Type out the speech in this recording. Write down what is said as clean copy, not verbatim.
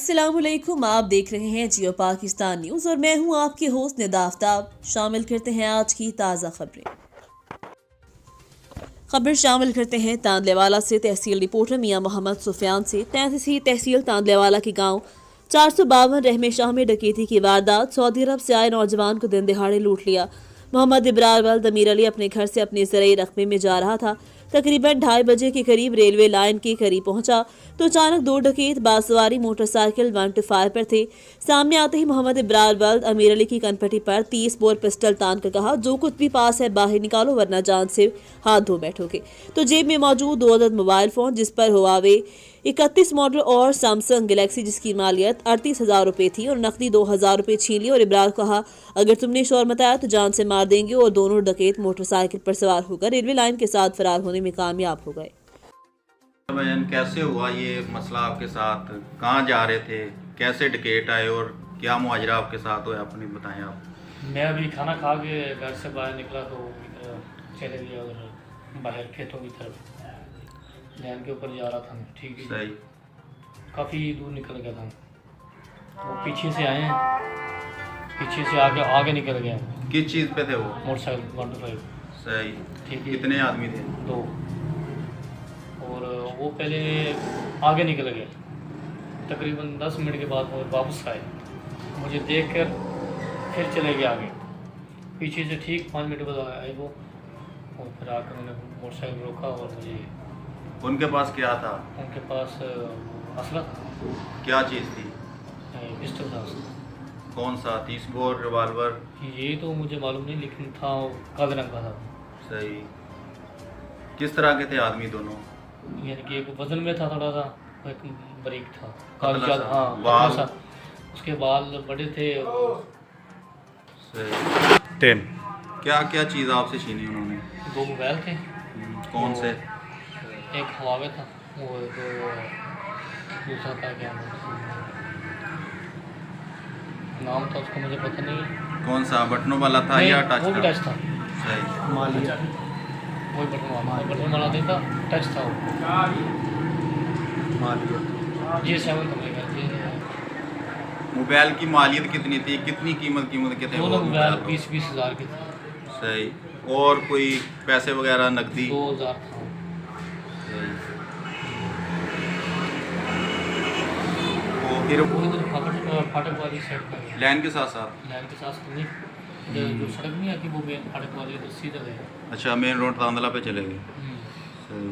अस्सलामुअलैकुम, आप देख रहे हैं जियो पाकिस्तान न्यूज़ और मैं हूं आपके होस्ट निदा आफ्ताब। शामिल करते हैं आज की ताज़ा खबर शामिल करते हैं तांदलेवाला से। तहसील रिपोर्टर मियां मोहम्मद सुफियान से। तहसील तांदलेवाला के गांव 452 रहमे शाह में डकैती की वारदात। सऊदी अरब से आए नौजवान को दिन दहाड़े लूट लिया। मोहम्मद इब्रार वल्द अमीर अली अपने घर से अपने ज़राई रकबे में जा रहा था। तकरीबन 2:30 बजे के करीब रेलवे लाइन के करीब पहुंचा तो अचानक दो डकैत बासवारी मोटरसाइकिल 125 पर थे। सामने आते ही मोहम्मद इब्रार वल्द अमीर अली की कनपटी पर 30 बोर पिस्टल तान कर कहा, जो कुछ भी पास है बाहर निकालो वरना जान से हाथ धो बैठोगे। तो जेब में मौजूद 2 अदद मोबाइल फोन, जिस पर हुआवे 31 मॉडल और सैमसंग गैलेक्सी जिसकी मालियत 38,000 रुपये थी और नकदी 2,000 रुपये छीन ली और इब्रार को कहा, अगर तुमने शोर मचाया तो जान से मार देंगे। और दोनों डकैत मोटरसाइकिल पर सवार होकर रेलवे लाइन के साथ फरार होने में कामयाब हो गए। कैसे हुआ ये मसला आपके साथ? कहाँ जा रहे थे? कैसे डकैत आए और क्या मुआजरा आपके साथ हुआ, अपनी बताएं आप। मैं अभी खाना खा के घर से बाहर निकला तो चले गया और बाहर खेतों की तरफ लैन के ऊपर जा रहा था। ठीक है, सही। काफ़ी दूर निकल गया था। वो पीछे से आए हैं, पीछे से आगे निकल गए। किस चीज़ पे थे वो? मोटरसाइकिल 125। सही। ठीक है। कितने आदमी थे? 2। और वो पहले आगे निकल गए। तकरीबन 10 मिनट के बाद वो वापस आए, मुझे देख कर फिर चले गए आगे। पीछे से ठीक 5 मिनट बाद आए वो, और फिर आकर उन्होंने मोटरसाइकिल रोका और मुझे। उनके पास क्या था? उनके पास असला था। क्या चीज़ थी? पिस्टल था। कौन सा? 30 बोर रिवाल्वर? ये तो मुझे मालूम नहीं, लेकिन था काले रंग का था। सही। किस तरह के थे आदमी दोनों? यानी कि एक वजन में था थोड़ा सा, एक बारीक था, पतला कागजात। सा। हाँ, बाल? पतला सा। उसके बाल बड़े थे। सही। क्या क्या चीज़ आपसे छीनी उन्होंने? 2 मोबाइल थे। कौन से? एक हवावे था, वो दूसरा था क्या नाम था उसका मुझे पता नहीं। कौन सा? बटनों वाला था या टच वो भी था? टच था। सही। वही बटन वाला नहीं था, टच था वो। G7 था मेरे घर। मोबाइल की मालियत कितनी थी? कितनी कीमत के थे दोनों वो मोबाइल मोबाइल? 20-20 हज़ार के थे। सही। और कोई पैसे वगैरह नकदी? 2,000 था। सही। तो फिर वो इधर फाटक वाली साइड पर लाइन के साथ साथ? लाइन के साथ नहीं, जो सड़क नहीं आती वो मेन फाटक वाली, तो सीधा गए। अच्छा, मेन रोड तांदला पे चले गए। हम्म। सही।